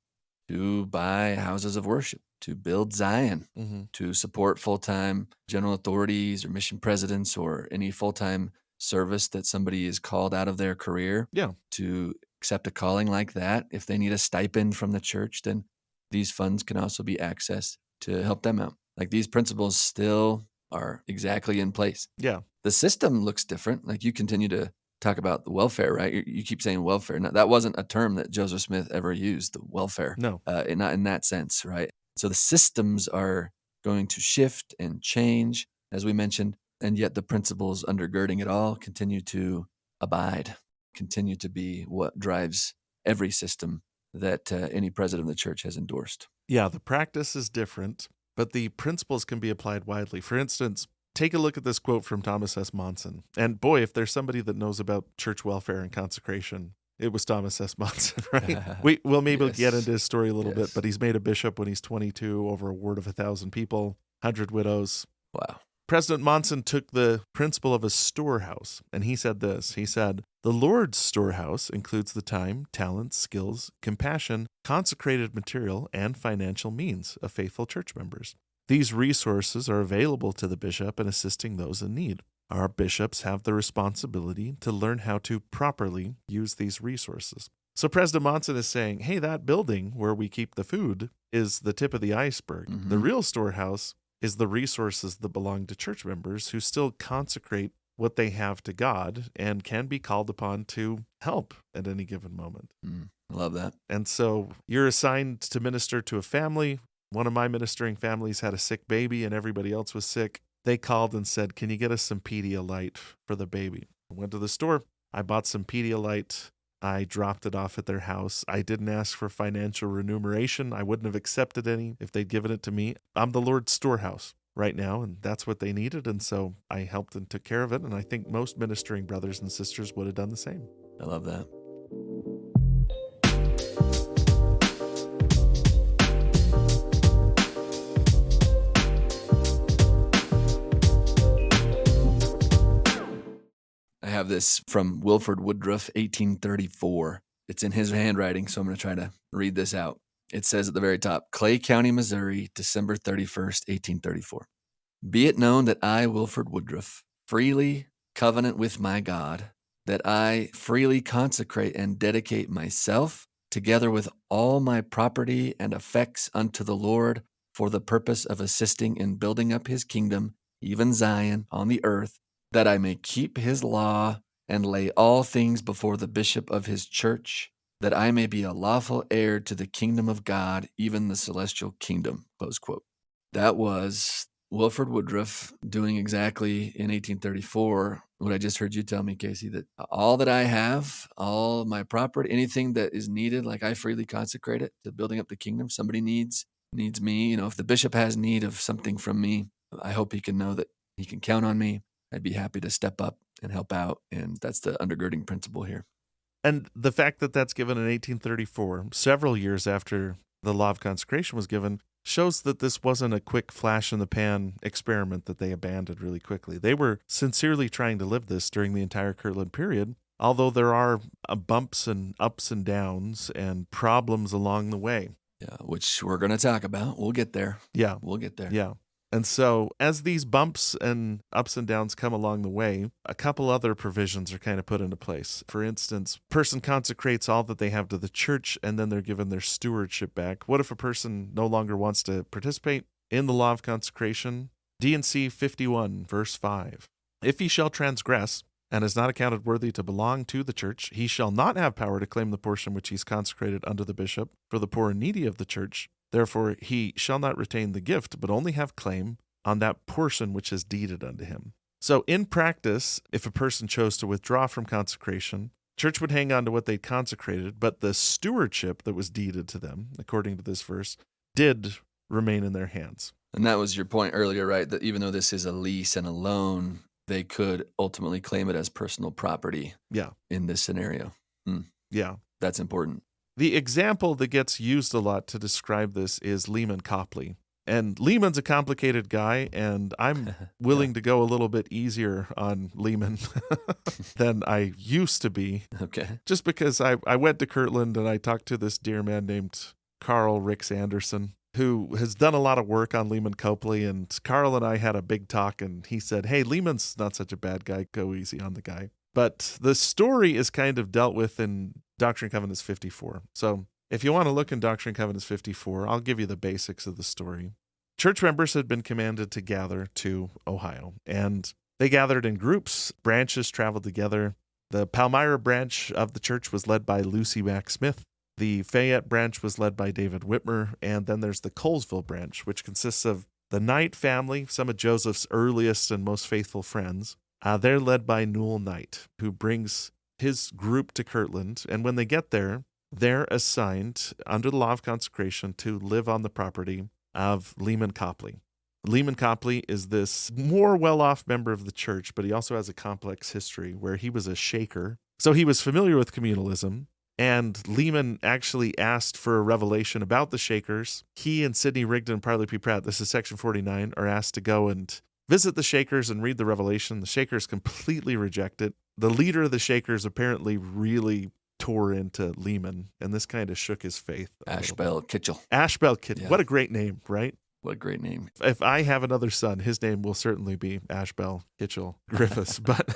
to buy houses of worship, to build Zion, to support full-time general authorities or mission presidents or any full-time service that somebody is called out of their career. Yeah. To accept a calling like that. If they need a stipend from the church, then these funds can also be accessed to help them out. Like, these principles still are exactly in place. Yeah. The system looks different. Like, you continue to talk about the welfare, right? You keep saying welfare. Now, that wasn't a term that Joseph Smith ever used, the welfare. No. Not in that sense, right? So the systems are going to shift and change, as we mentioned, and yet the principles undergirding it all continue to abide, continue to be what drives every system that any president of the church has endorsed. Yeah, the practice is different, but the principles can be applied widely. For instance, take a look at this quote from Thomas S. Monson. And boy, if there's somebody that knows about church welfare and consecration, it was Thomas S. Monson, right? We'll maybe get into his story a little bit, but he's made a bishop when he's 22, over a ward of 1,000 people, 100 widows. Wow. President Monson took the principle of a storehouse, and he said this. He said, the Lord's storehouse includes the time, talents, skills, compassion, consecrated material, and financial means of faithful church members. These resources are available to the bishop in assisting those in need. Our bishops have the responsibility to learn how to properly use these resources. So President Monson is saying, hey, that building where we keep the food is the tip of the iceberg. Mm-hmm. The real storehouse is the resources that belong to church members who still consecrate what they have to God and can be called upon to help at any given moment. Love that. And so you're assigned to minister to a family. One of my ministering families had a sick baby and everybody else was sick. They called and said, can you get us some Pedialyte for the baby? I went to the store. I bought some Pedialyte. I dropped it off at their house. I didn't ask for financial remuneration. I wouldn't have accepted any if they'd given it to me. I'm the Lord's storehouse. right now, and that's what they needed. And so I helped and took care of it. And I think most ministering brothers and sisters would have done the same. I love that. I have this from Wilford Woodruff, 1834. It's in his handwriting, so I'm going to try to read this out. It says at the very top, Clay County, Missouri, December 31st, 1834. Be it known that I, Wilford Woodruff, freely covenant with my God, that I freely consecrate and dedicate myself, together with all my property and effects unto the Lord, for the purpose of assisting in building up his kingdom, even Zion, on the earth, that I may keep his law and lay all things before the bishop of his church, that I may be a lawful heir to the kingdom of God, even the celestial kingdom. Close quote. That was Wilford Woodruff doing exactly in 1834 what I just heard you tell me, Casey, that all that I have, all my property, anything that is needed, like I freely consecrate it to building up the kingdom. Somebody needs me. If the bishop has need of something from me, I hope he can know that he can count on me. I'd be happy to step up and help out. And that's the undergirding principle here. And the fact that that's given in 1834, several years after the Law of Consecration was given, shows that this wasn't a quick flash-in-the-pan experiment that they abandoned really quickly. They were sincerely trying to live this during the entire Kirtland period, although there are bumps and ups and downs and problems along the way. Yeah, which we're going to talk about. We'll get there. Yeah. We'll get there. Yeah. And so as these bumps and ups and downs come along the way, a couple other provisions are kind of put into place. For instance, person consecrates all that they have to the church, and then they're given their stewardship back. What if a person no longer wants to participate in the Law of Consecration? D&C 51, verse 5. If he shall transgress and is not accounted worthy to belong to the church, he shall not have power to claim the portion which he's consecrated unto the bishop for the poor and needy of the church. Therefore, he shall not retain the gift, but only have claim on that portion which is deeded unto him. So in practice, if a person chose to withdraw from consecration, church would hang on to what they'd consecrated, but the stewardship that was deeded to them, according to this verse, did remain in their hands. And that was your point earlier, right? That even though this is a lease and a loan, they could ultimately claim it as personal property. Yeah. In this scenario. Yeah. That's important. The example that gets used a lot to describe this is Lehman Copley. And Lehman's a complicated guy, and I'm willing to go a little bit easier on Lehman than I used to be. Okay. Just because I went to Kirtland and I talked to this dear man named Carl Ricks Anderson, who has done a lot of work on Lehman Copley. And Carl and I had a big talk, and he said, hey, Lehman's not such a bad guy. Go easy on the guy. But the story is kind of dealt with in Doctrine and Covenants 54. So if you want to look in Doctrine and Covenants 54, I'll give you the basics of the story. Church members had been commanded to gather to Ohio, and they gathered in groups. Branches traveled together. The Palmyra branch of the church was led by Lucy Mack Smith. The Fayette branch was led by David Whitmer. And then there's the Colesville branch, which consists of the Knight family, some of Joseph's earliest and most faithful friends. They're led by Newell Knight, who brings his group to Kirtland. And when they get there, they're assigned under the Law of Consecration to live on the property of Lehman Copley. Lehman Copley is this more well-off member of the church, but he also has a complex history where he was a Shaker. So he was familiar with communalism, and Lehman actually asked for a revelation about the Shakers. He and Sidney Rigdon and Parley P. Pratt, this is section 49, are asked to go and visit the Shakers and read the revelation. The Shakers completely reject it. The leader of the Shakers apparently really tore into Lehman, and this kind of shook his faith. Ashbel Kitchell. Ashbel Kitchell. Yeah. What a great name, right? What a great name. If I have another son, his name will certainly be Ashbel Kitchell Griffiths. But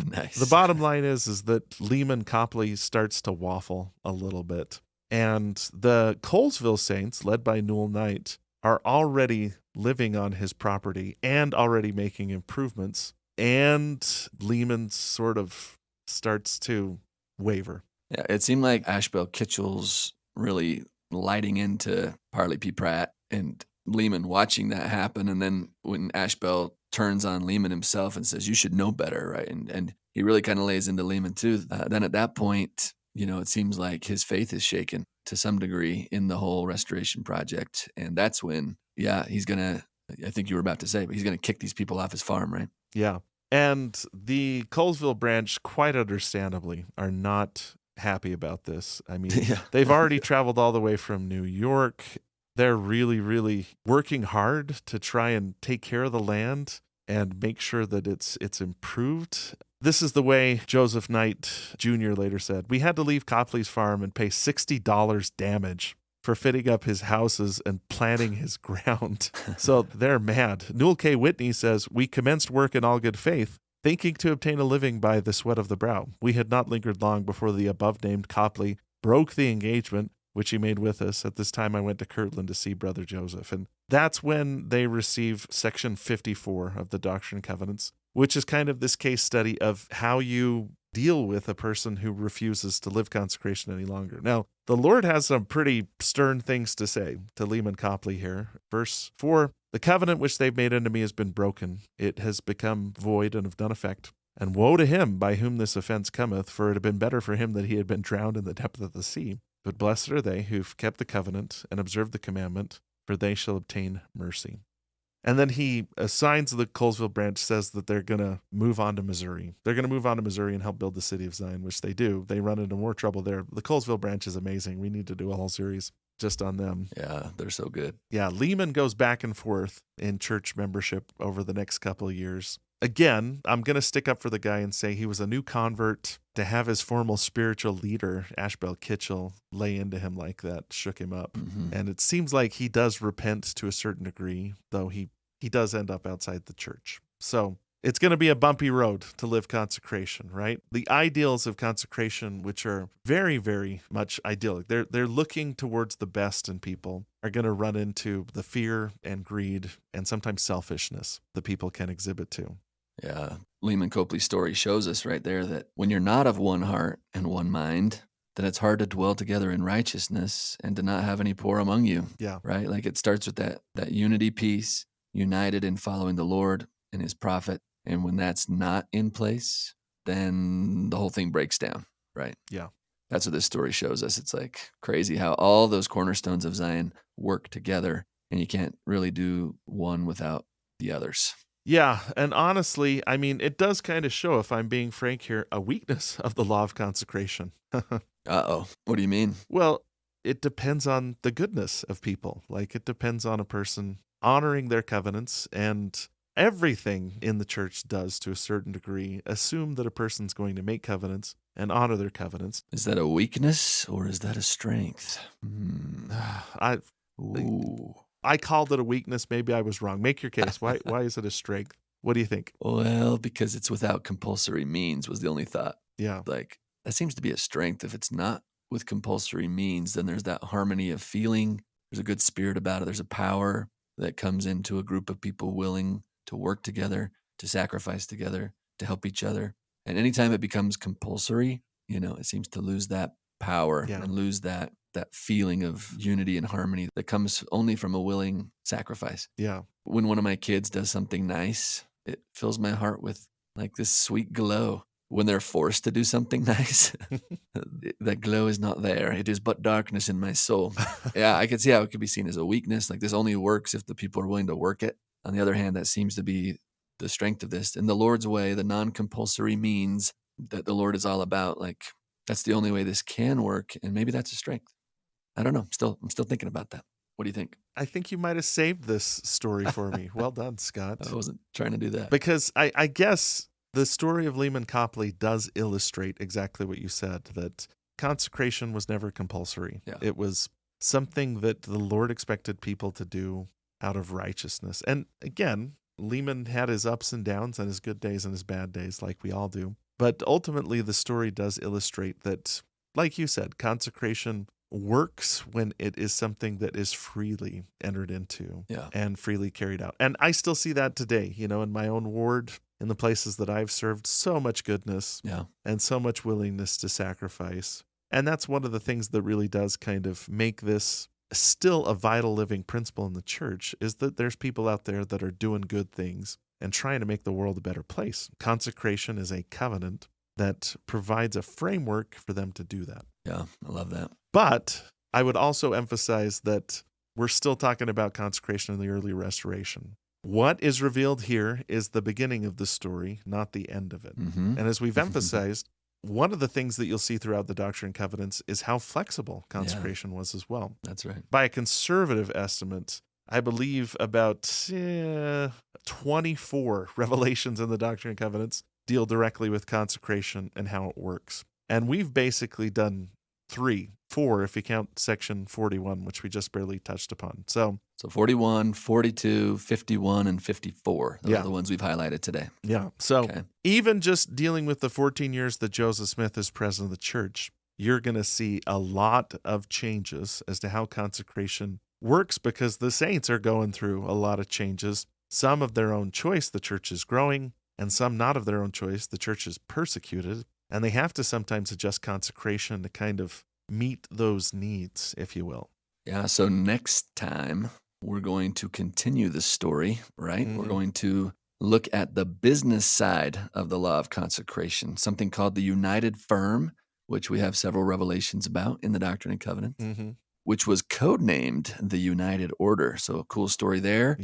Nice. The bottom line is that Lehman Copley starts to waffle a little bit. And the Colesville Saints, led by Newell Knight, are already living on his property and already making improvements. And Lehman sort of starts to waver. Yeah, it seemed like Ashbel Kitchell's really lighting into Parley P. Pratt and Lehman watching that happen. And then when Ashbel turns on Lehman himself and says, you should know better, right? And he really kind of lays into Lehman too. Then at that point, it seems like his faith is shaken to some degree in the whole restoration project. And that's when, he's going to I think you were about to say, but he's going to kick these people off his farm, right? Yeah. And the Colesville branch, quite understandably, are not happy about this. I mean, Yeah. they've already traveled all the way from New York. They're really, really working hard to try and take care of the land and make sure that it's improved. This is the way Joseph Knight Jr. later said, "We had to leave Copley's farm and pay $60 damage for fitting up his houses and planting his ground." So they're mad. Newell K. Whitney says, "We commenced work in all good faith, thinking to obtain a living by the sweat of the brow. We had not lingered long before the above-named Copley broke the engagement which he made with us. At this time I went to Kirtland to see Brother Joseph." And that's when they receive section 54 of the Doctrine and Covenants, which is kind of this case study of how you deal with a person who refuses to live consecration any longer. Now, the Lord has some pretty stern things to say to Leman Copley here. Verse 4, "The covenant which they've made unto me has been broken. It has become void and of none effect. And woe to him by whom this offense cometh, for it had been better for him that he had been drowned in the depth of the sea. But blessed are they who've kept the covenant and observed the commandment, for they shall obtain mercy." And then he assigns the Colesville branch, says that they're going to move on to Missouri. They're going to move on to Missouri and help build the city of Zion, which they do. They run into more trouble there. The Colesville branch is amazing. We need to do a whole series just on them. Yeah, they're so good. Yeah, Lehman goes back and forth in church membership over the next couple of years. Again, I'm going to stick up for the guy and say he was a new convert. To have his formal spiritual leader, Ashbel Kitchell, lay into him like that shook him up. Mm-hmm. And it seems like he does repent to a certain degree, though he does end up outside the church. So it's going to be a bumpy road to live consecration, right? The ideals of consecration, which are very, very much idyllic, they're looking towards the best in people, are going to run into the fear and greed and sometimes selfishness that people can exhibit to. Yeah. Lehman Copley's story shows us right there that when you're not of one heart and one mind, then it's hard to dwell together in righteousness and to not have any poor among you. Yeah. Right? Like it starts with that unity piece, united in following the Lord and his prophet. And when that's not in place, then the whole thing breaks down. Right? Yeah. That's what this story shows us. It's like crazy how all those cornerstones of Zion work together, and you can't really do one without the others. Yeah, and honestly, I mean, it does kind of show, if I'm being frank here, a weakness of the law of consecration. Uh-oh. What do you mean? Well, it depends on the goodness of people. Like, it depends on a person honoring their covenants, and everything in the church does, to a certain degree, assume that a person's going to make covenants and honor their covenants. Is that a weakness or is that a strength? I called it a weakness. Maybe I was wrong. Make your case. Why is it a strength? What do you think? Well, because it's without compulsory means was the only thought. Yeah. Like, that seems to be a strength. If it's not with compulsory means, then there's that harmony of feeling. There's a good spirit about it. There's a power that comes into a group of people willing to work together, to sacrifice together, to help each other. And anytime it becomes compulsory, it seems to lose that power and lose that feeling of unity and harmony that comes only from a willing sacrifice. Yeah. When one of my kids does something nice, it fills my heart with like this sweet glow. When they're forced to do something nice, that glow is not there. It is but darkness in my soul. Yeah, I can see how it could be seen as a weakness. Like this only works if the people are willing to work it. On the other hand, that seems to be the strength of this. In the Lord's way, the non-compulsory means that the Lord is all about, like that's the only way this can work. And maybe that's a strength. I don't know. I'm still thinking about that. What do you think? I think you might have saved this story for me. Well done, Scott. I wasn't trying to do that. Because I guess the story of Lehman Copley does illustrate exactly what you said, that consecration was never compulsory. Yeah. It was something that the Lord expected people to do out of righteousness. And again, Lehman had his ups and downs and his good days and his bad days, like we all do. But ultimately, the story does illustrate that, like you said, consecration works when it is something that is freely entered into and freely carried out. And I still see that today, in my own ward, in the places that I've served, so much goodness and so much willingness to sacrifice. And that's one of the things that really does kind of make this still a vital living principle in the church, is that there's people out there that are doing good things and trying to make the world a better place. Consecration is a covenant that provides a framework for them to do that. Yeah, I love that. But I would also emphasize that we're still talking about consecration in the early restoration. What is revealed here is the beginning of the story, not the end of it. Mm-hmm. And as we've emphasized, one of the things that you'll see throughout the Doctrine and Covenants is how flexible consecration was as well. That's right. By a conservative estimate, I believe about 24 revelations in the Doctrine and Covenants deal directly with consecration and how it works. And we've basically done 4 if you count section 41, which we just barely touched upon. So 41, 42, 51, and 54. Those are the ones we've highlighted today. Yeah. So even just dealing with the 14 years that Joseph Smith is president of the church, you're going to see a lot of changes as to how consecration works, because the saints are going through a lot of changes. Some of their own choice, the church is growing, and some not of their own choice, the church is persecuted. And they have to sometimes adjust consecration to kind of meet those needs, if you will. Yeah, so next time we're going to continue the story, right? Mm-hmm. We're going to look at the business side of the law of consecration, something called the united firm, which we have several revelations about in the Doctrine and Covenants, which was codenamed the United Order. So a cool story there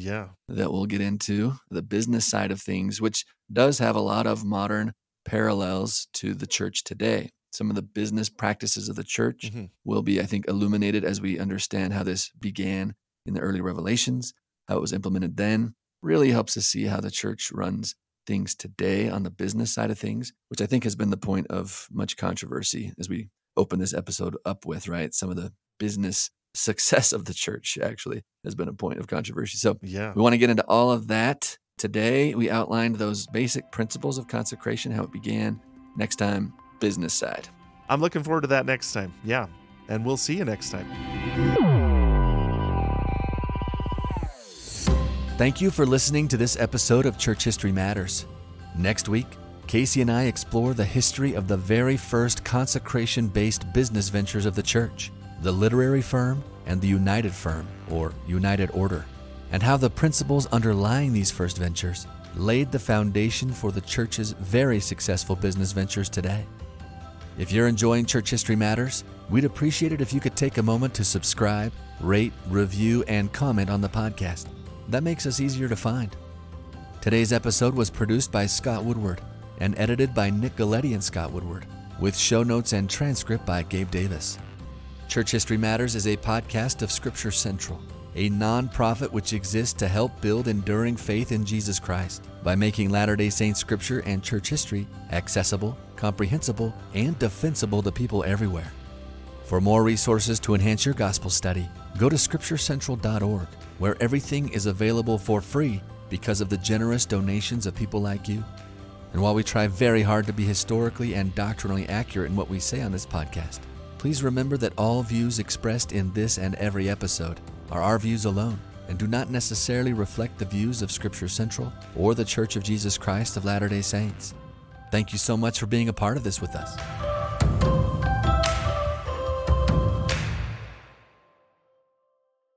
that we'll get into, the business side of things, which does have a lot of modern parallels to the church today. Some of the business practices of the church will be, I think, illuminated as we understand how this began in the early revelations, how it was implemented then. Really helps us see how the church runs things today on the business side of things, which I think has been the point of much controversy as we open this episode up with, right? Some of the business success of the church actually has been a point of controversy. So we want to get into all of that. Today, we outlined those basic principles of consecration, how it began. Next time, business side. I'm looking forward to that next time. Yeah. And we'll see you next time. Thank you for listening to this episode of Church History Matters. Next week, Casey and I explore the history of the very first consecration-based business ventures of the church, the literary firm and the united firm, or United Order, and how the principles underlying these first ventures laid the foundation for the church's very successful business ventures today. If you're enjoying Church History Matters, we'd appreciate it if you could take a moment to subscribe, rate, review, and comment on the podcast. That makes us easier to find. Today's episode was produced by Scott Woodward and edited by Nick Galletti and Scott Woodward, with show notes and transcript by Gabe Davis. Church History Matters is a podcast of Scripture Central, a nonprofit which exists to help build enduring faith in Jesus Christ by making Latter-day Saints Scripture and church history accessible, comprehensible, and defensible to people everywhere. For more resources to enhance your gospel study, go to scripturecentral.org, where everything is available for free because of the generous donations of people like you. And while we try very hard to be historically and doctrinally accurate in what we say on this podcast, please remember that all views expressed in this and every episode are our views alone and do not necessarily reflect the views of Scripture Central or the Church of Jesus Christ of Latter-day Saints. Thank you so much for being a part of this with us.